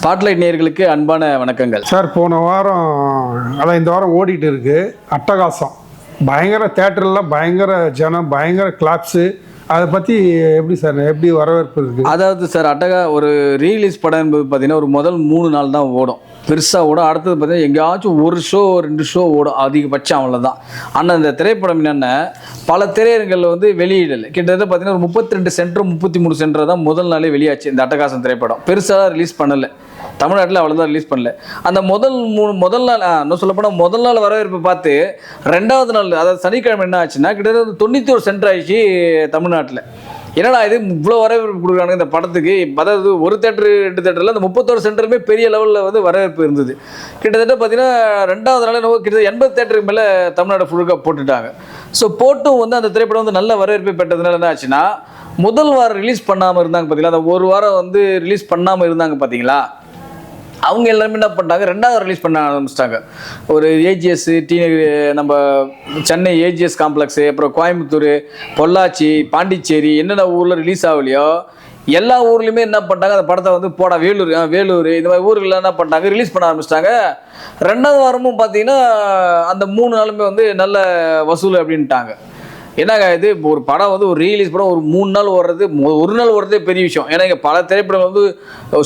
Spotlight நேயர்களுக்கு அன்பான வணக்கங்கள் சார். போன வாரம் அதான் இந்த வாரம் ஓடிட்டு இருக்கு அட்டகாசம். பயங்கர தேட்டர்லாம் பயங்கர ஜனம், பயங்கர கிளாப்ஸு. அதை பற்றி எப்படி சார், எப்படி வரவேற்பு இருக்குது? அதாவது சார் ஒரு ரீலீஸ் படம் என்பது பார்த்தீங்கன்னா ஒரு முதல் 3 நாள் தான் ஓடும், பெருசாக ஓடும். அடுத்தது பார்த்தீங்கன்னா எங்கேயாச்சும் ஒரு ஷோ 2 ஷோ ஓடும், அதிகபட்சம் அவ்வளோதான். ஆனால் இந்த திரைப்படம் என்னென்ன பல திரையரங்களில் வந்து வெளியிடலை. கிட்டத்தட்ட பார்த்தீங்கன்னா ஒரு 32 சென்டர் 33 சென்டர் தான் முதல் நாளே வெளியாச்சு. இந்த அட்டகாசம் திரைப்படம் பெருசாக ரிலீஸ் பண்ணலை, தமிழ்நாட்டில் அவ்வளோதான் ரிலீஸ் பண்ணல. அந்த முதல் நாள் இன்னும் சொல்லப்போனால் முதல் நாள் வரவேற்பு பார்த்து 2வது நாள் அதாவது சனிக்கிழமை என்ன ஆச்சுன்னா கிட்டத்தட்ட 91 சென்டர் ஆயிடுச்சு தமிழ்நாட்டில். என்னடா இது இவ்வளோ வரவேற்பு கொடுக்குறாங்க இந்த படத்துக்கு. அதாவது ஒரு தேட்டரு 2 தேட்டரில் அந்த 31 சென்டருமே பெரிய லெவலில் வந்து வரவேற்பு இருந்தது. கிட்டத்தட்ட பார்த்தீங்கன்னா 2வது நாள் கிட்டத்தட்ட 80 தேட்டருக்கு மேலே தமிழ்நாடு ஃபுல்லாக போட்டுட்டாங்க. ஸோ போட்டும் வந்து அந்த திரைப்படம் வந்து நல்ல வரவேற்பு பெற்றதுனால என்ன ஆச்சுன்னா முதல் வாரம் ரிலீஸ் பண்ணாமல் இருந்தாங்க பார்த்தீங்களா, அந்த ஒரு வாரம் வந்து ரிலீஸ் பண்ணாமல் இருந்தாங்க பார்த்தீங்களா, அவங்க எல்லாருமே என்ன பண்ணிட்டாங்க 2வது ரிலீஸ் பண்ண ஆரம்பிச்சிட்டாங்க. ஒரு ஏஜிஎஸ் நம்ம சென்னை ஏஜிஎஸ் காம்ப்ளெக்ஸு, அப்புறம் கோயம்புத்தூர், பொள்ளாச்சி, பாண்டிச்சேரி என்னென்ன ஊரில் ரிலீஸ் ஆகலையோ எல்லா ஊர்லேயுமே என்ன பண்ணிட்டாங்க அந்த படத்தை வந்து வேலூர் இந்த மாதிரி ஊர்கள்லாம் என்ன பண்ணிட்டாங்க ரிலீஸ் பண்ண ஆரம்பிச்சிட்டாங்க. 2வது வாரமும் பார்த்தீங்கன்னா அந்த 3 நாளுமே வந்து நல்ல வசூல் அப்படின்ட்டாங்க. என்னங்க இது ஒரு படம் வந்து ஒரு ரீலீஸ் படம் ஒரு 3 நாள் ஓடுறது, ஒரு நாள் ஓடுறதே பெரிய விஷயம். ஏன்னா இங்கே பல திரைப்படம் வந்து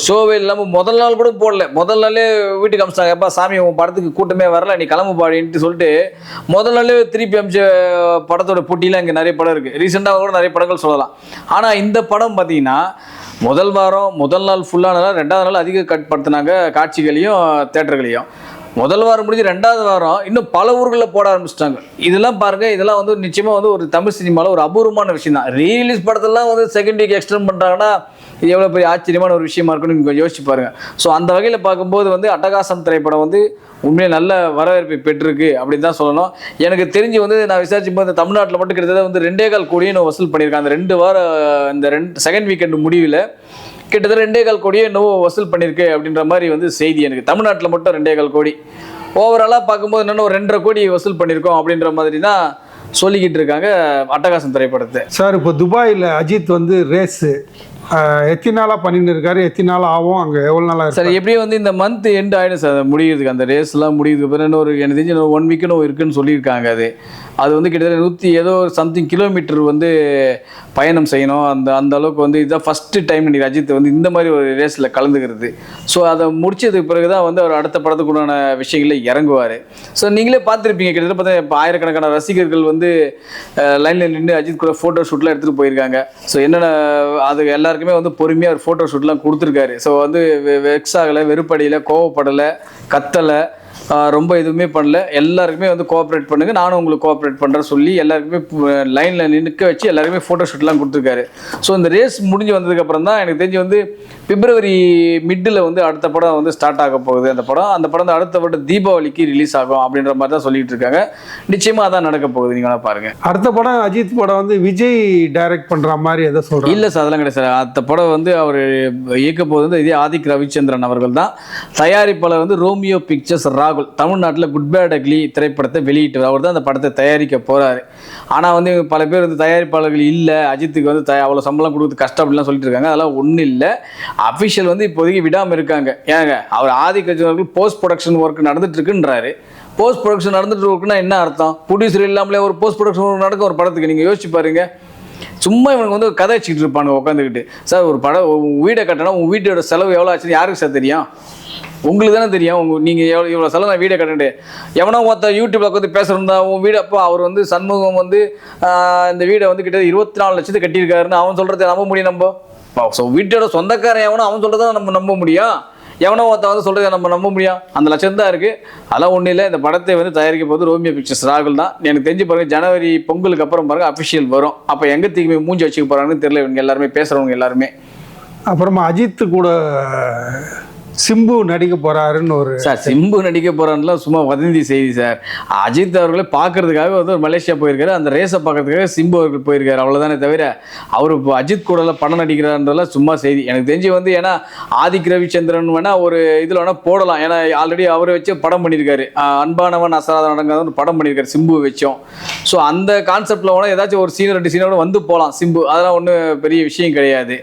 ஷோவே இல்லாமல் முதல் நாள் கூட போடல, முதல் நாளே வீட்டுக்கு அமிச்சிட்டாங்க. எப்பா சாமி உன் படத்துக்கு கூட்டமே வரல, நீ கிளம்பு பாடின்ட்டு சொல்லிட்டு முதல் நாளே திருப்பி அமிச்ச படத்தோட போட்டியில் இங்கே நிறைய படம் இருக்குது. ரீசெண்டாக கூட நிறைய படங்கள் சொல்லலாம். ஆனால் இந்த படம் பார்த்தீங்கன்னா முதல் வாரம் முதல் நாள் ஃபுல்லானால 2வது நாள் அதிக கட்படுத்தினாங்க காட்சிகளையும் தேட்டர்களையும். முதல் வாரம் முடிஞ்சு 2வது வாரம் இன்னும் பல ஊர்களில் போட ஆரம்பிச்சிட்டாங்க. இதெல்லாம் பாருங்கள், இதெல்லாம் வந்து நிச்சயமாக வந்து ஒரு தமிழ் சினிமாவில் ஒரு அபூர்வமான விஷயம் தான். ரீலீஸ் படத்தெல்லாம் வந்து செகண்ட் வீக் எக்ஸ்டெண்ட் பண்ணுறாங்கன்னா இது எவ்வளோ பெரிய ஆச்சரியமான ஒரு விஷயமா இருக்குன்னு நீங்கள் யோசிச்சு பாருங்கள். ஸோ அந்த வகையில் பார்க்கும்போது வந்து அட்டகாசம் திரைப்படம் வந்து உண்மையிலே நல்ல வரவேற்பை பெற்றிருக்கு அப்படின்னு தான் சொல்லணும். எனக்கு தெரிஞ்சு வந்து நான் விசாரிச்சும் போது தமிழ்நாட்டில் மட்டும் கிட்டத்தட்ட வந்து 2.25 கோடியும் வசூல் பண்ணியிருக்காங்க. அந்த 2 வாரம் இந்த செகண்ட் வீக்கெண்டு முடிவில் கிட்டத்தட்ட 2.25 கோடியே இன்னும் வசூல் பண்ணியிருக்கு அப்படின்ற மாதிரி வந்து செய்தி. எனக்கு தமிழ்நாட்டில் மட்டும் 2.25 கோடி, ஓவராலாக பார்க்கும்போது என்னென்ன ஒரு 2.5 கோடி வசூல் பண்ணியிருக்கோம் அப்படின்ற மாதிரி தான் சொல்லிக்கிட்டு இருக்காங்க அட்டகாசம் திரைப்படத்தை. சார், இப்போ துபாயில் அஜித் வந்து ரேஸு எத்தனை நாளாக பண்ணிட்டு இருக்காரு, எத்தனை நாள் ஆகும், அங்கே எவ்வளோ நாளாக சார்? எப்படியும் வந்து இந்த மந்த் எண்ட் ஆகிடும் சார் முடியுதுக்கு, அந்த ரேஸ்லாம் முடியுதுக்கு அப்புறம் இன்னும் எனக்கு தெரிஞ்சு 1 வீக்குன்னு இருக்குன்னு சொல்லியிருக்காங்க. அது வந்து கிட்டத்தட்ட 100 ஏதோ சம்திங் கிலோமீட்டர் வந்து பயணம் செய்யணும். அந்த அளவுக்கு வந்து இதுதான் ஃபஸ்ட்டு டைம் இன்றைக்கி அஜித் வந்து இந்த மாதிரி ஒரு ரேஸில் கலந்துக்கிறது. ஸோ அதை முடிச்சதுக்கு பிறகு தான் வந்து அவர் அடுத்த படத்துக்குண்டான விஷயங்களில் இறங்குவார். ஸோ நீங்களே பார்த்துருப்பீங்க, கிட்டத்தட்ட பார்த்தா இப்போ ஆயிரக்கணக்கான ரசிகர்கள் வந்து லைனில் நின்று அஜித் கூட ஃபோட்டோ ஷூட்லாம் எடுத்துகிட்டு போயிருக்காங்க. ஸோ என்னென்ன அது எல்லாருக்குமே வந்து பொறுமையாக ஒரு ஃபோட்டோ ஷூட்லாம் கொடுத்துருக்காரு. ஸோ வந்து வெக்ஸ் ஆகலை, வெறுப்படையில், கோவப்படலை, கத்தலை, ரொம்ப எதுவுமே பண்ணல. எல்லாருக்குமே வந்து கோஆப்ரேட் பண்ணுங்கள், நானும் உங்களுக்கு கோஆப்ரேட் பண்ணுறேன் சொல்லி எல்லாருக்குமே லைனில் நிற்க வச்சு எல்லாருக்குமே ஃபோட்டோ ஷூட்லாம் கொடுத்துருக்காரு. ஸோ இந்த ரேஸ் முடிஞ்சு வந்ததுக்கப்புறம் தான் எனக்கு தெரிஞ்சு வந்து பிப்ரவரி மிட்டில் வந்து அடுத்த படம் வந்து ஸ்டார்ட் ஆக போகுது. அந்த படம் அடுத்த வருடம் தீபாவளிக்கு ரிலீஸ் ஆகும் அப்படின்ற மாதிரி தான் சொல்லிட்டு இருக்காங்க. நிச்சயமாக அதான் நடக்க போகுது. நீங்கள் வேணா பாருங்கள். அடுத்த படம் அஜித் படம் வந்து விஜய் டைரக்ட் பண்ணுற மாதிரி எதை சொல்கிறோம்? இல்லை சார், அதெல்லாம் கிடையாது சார். அடுத்த படம் வந்து அவர் இயக்க போகுது வந்து இதே ஆதிக் ரவிச்சந்திரன் அவர்கள் தான். தயாரிப்பாளர் வந்து ரோமியோ பிக்சர்ஸ் ராகுல். தமிழ்நாட்டில் குட் பேட் அக்லி திரைப்படத்தை வெளியிட்டு அவர் தான் அந்த படத்தை தயாரிக்க போகிறாரு. ஆனால் வந்து பல பேர் வந்து தயாரிப்பாளர்கள் இல்லை, அஜித்துக்கு வந்து அவ்வளோ சம்பளம் கொடுத்து கஷ்டம் அப்படிலாம் சொல்லிட்டு இருக்காங்க. அதெல்லாம் ஒன்றும் இல்லை. அஃபிஷியல் வந்து இப்போதைக்கு விடாமல் இருக்காங்க. ஏங்க அவர் Adhik Ravichandran post production work நடந்துட்டு இருக்குன்றாரு. போஸ்ட் ப்ரொடக்ஷன் நடந்துட்டு இருக்குன்னா என்ன அர்த்தம்? ப்ரொடியூசர் இல்லாமலே ஒரு போஸ்ட் ப்ரொடக்ஷன் ஒர்க் நடக்கும் ஒரு படத்துக்கு. நீங்கள் யோசிச்சு பாருங்க. சும்மா இவனுக்கு வந்து கதை வச்சுக்கிட்டு இருப்பாங்க உட்காந்துக்கிட்டு. சார் ஒரு படம் வீடை கட்டினா உங்கள் வீட்டோட செலவு எவ்வளோ ஆச்சுன்னு யாருக்கு சார் தெரியும்? உங்களுக்கு தானே தெரியும். நீங்கள் இவ்வளோ செலவு நான் வீடை கட்டிட்டு எவனோ மொத்த யூடியூப்ல உட்காந்து பேசுகிறதா உன் வீடு. அப்போ அவர் வந்து சண்முகம் வந்து இந்த வீடை வந்து கிட்ட 24 லட்சத்தை கட்டியிருக்காருன்னு அவன் சொல்கிறத நம்ப முடியும் நம்ம? ஸோ வீட்டோட சொந்தக்காரன் எவனோ அவன் சொல்கிறத நம்ம நம்ப முடியும், எவனோ ஒருத்த வந்து சொல்கிறத நம்ம நம்ப முடியும்? அந்த லட்சம் தான் இருக்குது. அதெல்லாம் ஒன்றும் இல்லை. இந்த படத்தை வந்து தயாரிக்க போது ரோமியோ பிக்சர்ஸ் ராகுல் தான். எனக்கு தெரிஞ்சு பாருங்கள், ஜனவரி பொங்கலுக்கு அப்புறம் பாருங்கள் அஃபிஷியல் வரும். அப்போ எங்கே தீக்குமே மூஞ்சி வச்சுக்க போகிறாங்கன்னு தெரியல இவங்க எல்லாருமே பேசுகிறவங்க எல்லாருமே. அப்புறமா அஜித்து கூட சிம்பு நடிக்க போறாருன்னு ஒரு சார் சிம்பு நடிக்க போறாருலாம் சும்மா வதந்தி செய்தி சார். அஜித் அவர்களை பார்க்கறதுக்காக வந்து ஒரு மலேசியா போயிருக்காரு, அந்த ரேஸை பார்க்கறதுக்காக சிம்பு அவர்கள் போயிருக்காரு, அவ்வளோதானே தவிர அவர் இப்போ அஜித் கூட படம் நடிக்கிறான்றதெல்லாம் சும்மா செய்தி. எனக்கு தெரிஞ்சு வந்து ஏன்னா ஆதிக் ரவிச்சந்திரன் வேணா ஒரு இதில் வேணா போடலாம். ஏன்னா ஆல்ரெடி அவரை வச்சு படம் பண்ணியிருக்காரு, அன்பானவன் அசராதன் அடங்காதவன் படம் பண்ணியிருக்காரு சிம்பு வச்சோம். ஸோ அந்த கான்செப்டில் வேணா ஏதாச்சும் ஒரு சீன் 2 சீனோட வந்து போகலாம் சிம்பு, அதெல்லாம் ஒன்றும் பெரிய விஷயம் கிடையாது.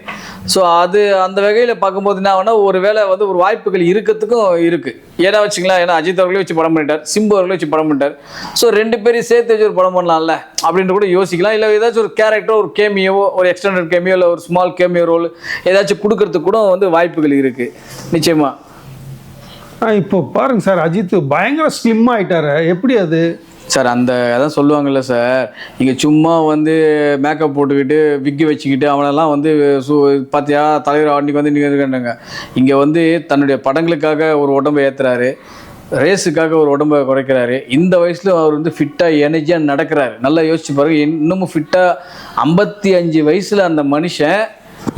ஸோ அது அந்த வகையில் பார்க்கும்போது என்ன வேணா ஒரு வேளை வந்து ஒரு வாய்ப்புகள் இருக்கிறதுக்கும் இருக்குது. ஏன்னா வச்சுங்களேன், ஏன்னா அஜித் அவர்களே வச்சு படம் பண்ணிட்டார், சிம்பு அவர்களே வச்சு படம் பண்ணிட்டார். ஸோ 2 பேரையும் சேர்த்து வச்சு ஒரு படம் பண்ணலாம்ல அப்படின்ட்டு கூட யோசிக்கலாம். இல்லை ஏதாச்சும் ஒரு கேரக்டர், ஒரு கேமியோ, ஒரு எக்ஸ்டெண்டட் கேமியோ, இல்லை ஒரு ஸ்மால் கேமியோ ரோல் ஏதாச்சும் கொடுக்கறதுக்கு கூட வந்து வாய்ப்புகள் இருக்குது நிச்சயமாக. இப்போ பாருங்க சார், அஜித் பயங்கர ஸ்லிம் ஆயிட்டாரு, எப்படி அது சார்? அதான் சொல்லுவாங்கல்ல சார், இங்கே சும்மா வந்து மேக்கப் போட்டுக்கிட்டு விக்கி வச்சுக்கிட்டு அவனெல்லாம் வந்து பார்த்தியா தலைவர் அன்றைக்கி வந்து நீங்கள் இருக்காங்க. இங்கே வந்து தன்னுடைய படங்களுக்காக ஒரு உடம்பை ஏற்றுறாரு, ரேஸுக்காக ஒரு உடம்பை குறைக்கிறாரு. இந்த வயசில் அவர் வந்து ஃபிட்டாக எனர்ஜியாக நடக்கிறாரு. நல்லா யோசிச்சு பாருங்க, இன்னமும் ஃபிட்டாக 55 வயசில் அந்த மனுஷன்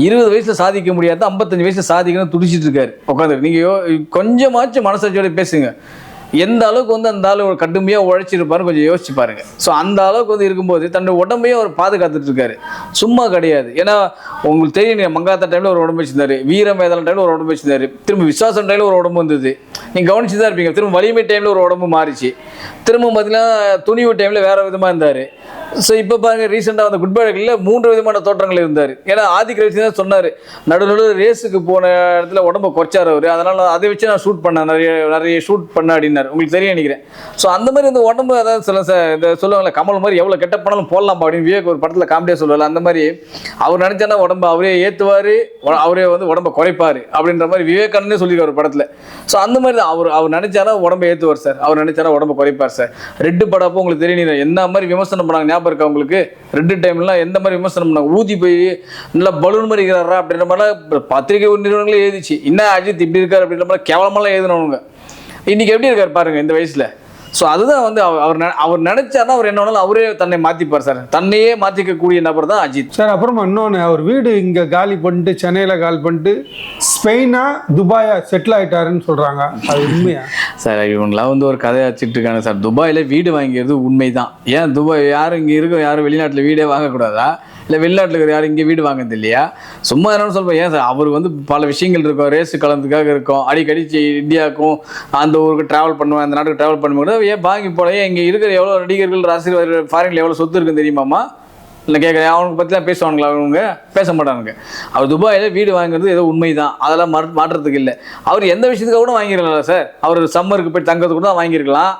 20 வயசில் சாதிக்க முடியாது, 55 வயசில் சாதிக்கணும்னு துடிச்சிட்டு இருக்காரு உட்காந்து. நீங்கள் கொஞ்சமாச்சும் மனசாட்சியோட பேசுங்க. எந்த அளவுக்கு வந்து அந்த ஆள் ஒரு கடுமையாக உழைச்சிருப்பாரு கொஞ்சம் யோசிச்சு பாருங்க. ஸோ அந்த அளவுக்கு வந்து இருக்கும்போது தன்னுடைய உடம்பையும் அவர் பாதுகாத்துட்டு இருக்காரு, சும்மா கிடையாது. ஏன்னா உங்களுக்கு தெரியும், நீங்கள் மங்காத்தா டைமில் ஒரு உடம்பு வச்சிருந்தாரு, வீரம் வேதாளம் டைமில் ஒரு உடம்பு வச்சிருந்தாரு, திரும்ப விசுவாசம் டைமில் ஒரு உடம்பு வந்தது, நீங்கள் கவனிச்சு தான் இருப்பீங்க. திரும்ப வலிமை டைமில் ஒரு உடம்பு மாறிச்சு, திரும்ப பார்த்தீங்கன்னா துணிவு டைமில் வேறு விதமாக இருந்தார். ஸோ இப்போ பாருங்க, ரீசெண்டாக வந்த குட் பேடில் 3 விதமான தோற்றங்கள் இருந்தார். ஏன்னா ஆதிக் ரவிச்சந்திரன் தான் சொன்னார், நடுநடுவில் ரேஸுக்கு போன இடத்துல உடம்பை குறைச்சார் அவர், அதனால் அதை வச்சு நான் ஷூட் பண்ணேன், நிறைய ஷூட் பண்ண அப்படின்னாரு. உங்களுக்கு தெரியும் நினைக்கிறேன். ஸோ அந்த மாதிரி இந்த உடம்பு அதாவது இந்த சொல்லுவாங்களே, கமல் மாதிரி எவ்வளோ கெட்ட பணம் போடலாம் அப்படின்னு விவேக் ஒரு படத்தில் காமெடியாக சொல்லுவாங்க. அந்த மாதிரி அவர் நினச்சானா உடம்பை அவரே ஏற்றுவார், அவரே வந்து உடம்பை குறைப்பார் அப்படின்ற மாதிரி விவேகானந்தே சொல்லியிருக்கார் ஒரு படத்தில். ஸோ அந்த மாதிரி தான் அவர் நினச்சானா உடம்பை ஏற்றுவார் சார், அவர் நினச்சானா உடம்பை குறைப்பார் சார். ரெட்டு படப்போ உங்களுக்கு தெரியும் என்ன மாதிரி விமர்சனம் பண்ணாங்க ஞாபகம் இருக்கா உங்களுக்கு? ரெட்டு டைம்லாம் எந்த மாதிரி விமர்சனம் பண்ணாங்க, ஊதி போய் நல்லா பலூன் மாதிரி இருக்கிறாரா அப்படின்ற மாதிரிலாம் பத்திரிகை நிறுவனங்களே எழுதிச்சு. என்ன அஜித் இப்படி இருக்கார் அப்படின்ற மாதிரி கேவலமெல்லாம் எழுதினவங்க. இன்னைக்கு எப்படி இருக்கார் பாருங்க இந்த வயசுல. ஸோ அதுதான் வந்து அவர் நினைச்சாருன்னா அவர் என்ன வேணாலும் அவரே தன்னை மாற்றிப்பார் சார். தன்னையே மாற்றிக்கக்கூடிய நபர் தான் அஜித் சார். அப்புறமா இன்னொன்று, அவர் வீடு இங்கே காலி பண்ணிட்டு சென்னையில் காலி பண்ணிட்டு ஸ்பெயினா துபாயா செட்டில் ஆகிட்டாருன்னு சொல்கிறாங்க, அது உண்மையா சார்? இவங்களாம் வந்து ஒரு கதையை வச்சுட்டு இருக்காங்க சார். துபாயில் வீடு வாங்கிறது உண்மை தான். ஏன் துபாய் யாரும் இங்கே இருக்க, யாரும் வெளிநாட்டில் வீடே வாங்கக்கூடாதா? இல்லை வெளிநாட்டில் இருக்கிற யாரும் இங்கே வீடு வாங்குறது இல்லையா? சும்மா என்னன்னு சொல்லுவேன். ஏன் சார், அவர் வந்து பல விஷயங்கள் இருக்கும், ரேஸு கலந்துக்காக இருக்கும், அடிக்கடி இந்தியாவுக்கும் அந்த ஊருக்கு ட்ராவல் பண்ணுவேன், அந்த நாட்டுக்கு ட்ராவல் பண்ணும்போது ஏன் வாங்கி போல, ஏன் இங்கே இருக்கிற எவ்வளோ நடிகர்கள் ரசிகர் ஃபாரினில் எவ்வளோ சொத்து இருக்குன்னு தெரியுமாம்மா? இல்லை கேட்குறேன், அவனுக்கு பற்றிலாம் பேசுவானுங்களா? அவங்க பேச மாட்டானுங்க. அவர் துபாயில் வீடு வாங்குறது ஏதோ உண்மை தான், அதெல்லாம் மாற்றத்துக்கு இல்லை. அவர் எந்த விஷயத்துக்காக கூட வாங்கிருக்கலாம் சார். அவர் சம்மருக்கு போய் தங்கிறதுக்கு கூட தான் வாங்கியிருக்கலாம்.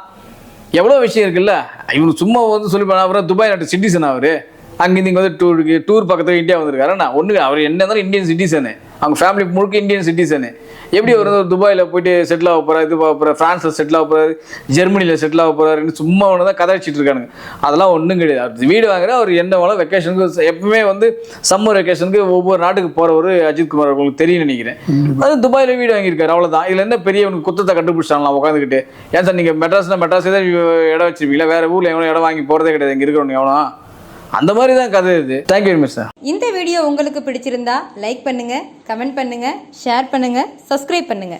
எவ்வளோ விஷயம் இருக்குல்ல. இவனுக்கு சும்மா வந்து சொல்லி பண்ண, அப்புறம் துபாய் நாட்டு சிட்டிசன் அவர், அங்கேருந்து இங்கே வந்து டூர் பக்கத்தில் இந்தியா வந்திருக்காருண்ணா. ஒன்று அவர் என்ன இருந்தாலும் இந்தியன் சிட்டிசனு, அவங்க ஃபேமிலி முழுக்க இந்தியன் சிட்டிசனு. எப்படி அவர் வந்து துபாயில் போயிட்டு செட்டில் ஆக போகிறார், இது ஆக போகிறார், ஃப்ரான்ஸில் செட்டில் ஆக போகிறாரு, ஜெர்மனியில் செட்டில் ஆக போகிறாருன்னு சும்மா ஒன்று தான் கதை வச்சுட்டு இருக்கானுங்க. அதெல்லாம் ஒன்றும் கிடையாது. வீடு வாங்குற அவர் என்ன வேணாலும் வெக்கேஷனுக்கு, எப்பவுமே வந்து சம்மர் வெக்கேஷனுக்கு ஒவ்வொரு நாட்டுக்கு போகிற ஒரு அஜித் குமார் உங்களுக்கு தெரியும் நினைக்கிறேன். அது துபாயில் வீடு வாங்கியிருக்காரு, அவ்வளோதான். இதில் என்ன பெரிய குத்தத்தை கண்டுபிடிச்சாங்களாம் உட்காந்துக்கிட்டு. ஏன் சார் நீங்கள் மெட்ராஸே தான் இடம் வச்சிருப்பீங்களா? வேறு ஊரில் எவ்வளோ இடம் வாங்கி போகிறதே கிடையாது, இங்கே இருக்கிறவங்க எவ்வளோ அந்த மாதிரி தான் கதை இது. Thank you very much sir. இந்த வீடியோ உங்களுக்கு பிடிச்சிருந்தா லைக் பண்ணுங்க, கமெண்ட் பண்ணுங்க, ஷேர் பண்ணுங்க, சப்ஸ்கிரைப் பண்ணுங்க.